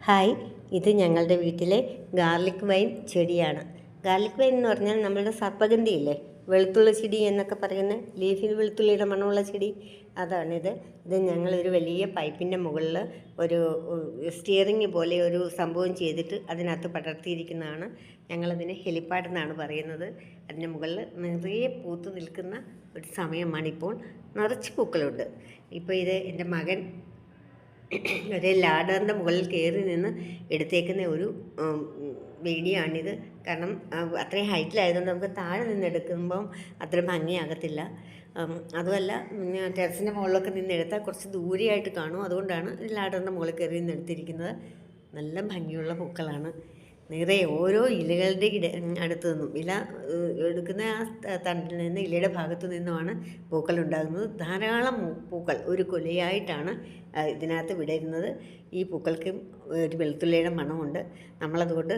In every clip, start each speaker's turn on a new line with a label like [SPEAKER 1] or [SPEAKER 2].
[SPEAKER 1] Hi, ഇത് ഞങ്ങളുടെ വീട്ടിലെ ഗാർലിക് വൈൻ ചെടിയാണ്. ഗാർലിക് വൈൻ എന്ന് പറഞ്ഞാൽ നമ്മളുടെ സർപ്പഗന്ധിയില്ലേ, വെളുത്തുള്ളി ചെടി എന്നൊക്കെ പറയുന്ന ലീഫിൽ വെളുത്തുള്ളിയുടെ മണമുള്ള ചെടി, അതാണിത്. ഇത് ഞങ്ങളൊരു വലിയ പൈപ്പിൻ്റെ മുകളിൽ ഒരു സ്റ്റിയറിങ് പോലെ ഒരു സംഭവം ചെയ്തിട്ട് അതിനകത്ത് പടർത്തിയിരിക്കുന്നതാണ്. ഞങ്ങളതിന് ഹെലിപ്പാഡ് എന്നാണ് പറയുന്നത്. അതിൻ്റെ മുകളിൽ നിറയെ പൂത്ത് നിൽക്കുന്ന ഒരു സമയമാണിപ്പോൾ. നിറച്ച് പൂക്കളുണ്ട്. ഇപ്പോൾ ഇത് എൻ്റെ മകൻ ഒരു ലാഡറിൻ്റെ മുകളിൽ കയറി നിന്ന് എടുത്തേക്കുന്ന ഒരു വീഡിയോ ആണിത്. കാരണം അത്രയും ഹൈറ്റിലായതുകൊണ്ട് നമുക്ക് താഴെ നിന്ന് എടുക്കുമ്പം അത്ര ഭംഗിയാകത്തില്ല. അതുമല്ല, ടെറസിൻ്റെ മുകളിലൊക്കെ നിന്ന് എടുത്താൽ കുറച്ച് ദൂരെയായിട്ട് കാണും. അതുകൊണ്ടാണ് ലാഡറിൻ്റെ മുകളിൽ കയറി നിന്ന് എടുത്തിരിക്കുന്നത്. നല്ല ഭംഗിയുള്ള പൂക്കളാണ്. നിറയെ ഓരോ ഇലകളുടെ അടുത്ത് നിന്നും ഇല എടുക്കുന്ന ആ തണ്ടിൽ നിന്ന് ഇലയുടെ ഭാഗത്തു നിന്നുമാണ് പൂക്കൾ ഉണ്ടാകുന്നത്. ധാരാളം പൂക്കൾ ഒരു കൊലയായിട്ടാണ് ഇതിനകത്ത് വിടരുന്നത്. ഈ പൂക്കൾക്ക് ഒരു വെളുത്തുള്ളിയുടെ മണമുണ്ട്. നമ്മളതുകൊണ്ട്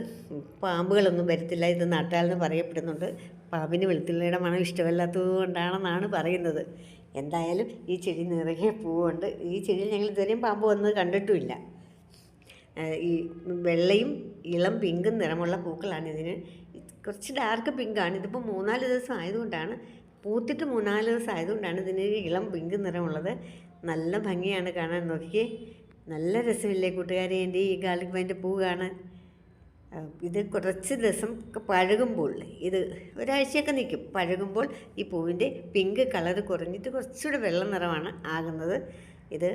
[SPEAKER 1] പാമ്പുകളൊന്നും വരത്തില്ല. ഇത് നാട്ടാലെന്ന് പറയപ്പെടുന്നുണ്ട്. പാമ്പിന് വെളുത്തുള്ളിയുടെ മണം ഇഷ്ടമല്ലാത്തത് കൊണ്ടാണെന്നാണ് പറയുന്നത്. എന്തായാലും ഈ ചെടി നിറയെ പൂവുണ്ട്. ഈ ചെടിയിൽ ഞങ്ങൾ ഇതുവരെയും പാമ്പ് വന്നത് കണ്ടിട്ടുമില്ല. ഈ വെള്ളയും ഇളം പിങ്കും നിറമുള്ള പൂക്കളാണ് ഇതിന്. കുറച്ച് ഡാർക്ക് പിങ്കാണ്. ഇതിപ്പോൾ 3-4 ദിവസം ആയതുകൊണ്ടാണ്, പൂത്തിട്ട് 3-4 ദിവസം ആയതുകൊണ്ടാണ് ഇതിന് ഇളം പിങ്ക് നിറമുള്ളത്. നല്ല ഭംഗിയാണ് കാണാൻ. നോക്കിയേ, നല്ല രസമില്ലേ കൂട്ടുകാരെ എൻ്റെ ഈ ഗാർലിക് വൈൻ്റെ പൂ കാണാൻ. ഇത് കുറച്ച് ദിവസം പഴകുമ്പോൾ, ഇത് ഒരാഴ്ചയൊക്കെ നിൽക്കും. പഴകുമ്പോൾ ഈ പൂവിൻ്റെ പിങ്ക് കളർ കുറഞ്ഞിട്ട് കുറച്ചുകൂടെ വെള്ള നിറമാണ് ആകുന്നത്. ഇത്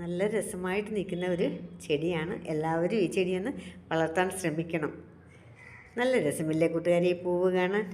[SPEAKER 1] നല്ല രസമായിട്ട് നിൽക്കുന്ന ഒരു ചെടിയാണ്. എല്ലാവരും ഈ ചെടിയൊന്ന് വളർത്താൻ ശ്രമിക്കണം. നല്ല രസമില്ലേ കൂട്ടുകാരെ ഈ പൂവ് കാണാൻ.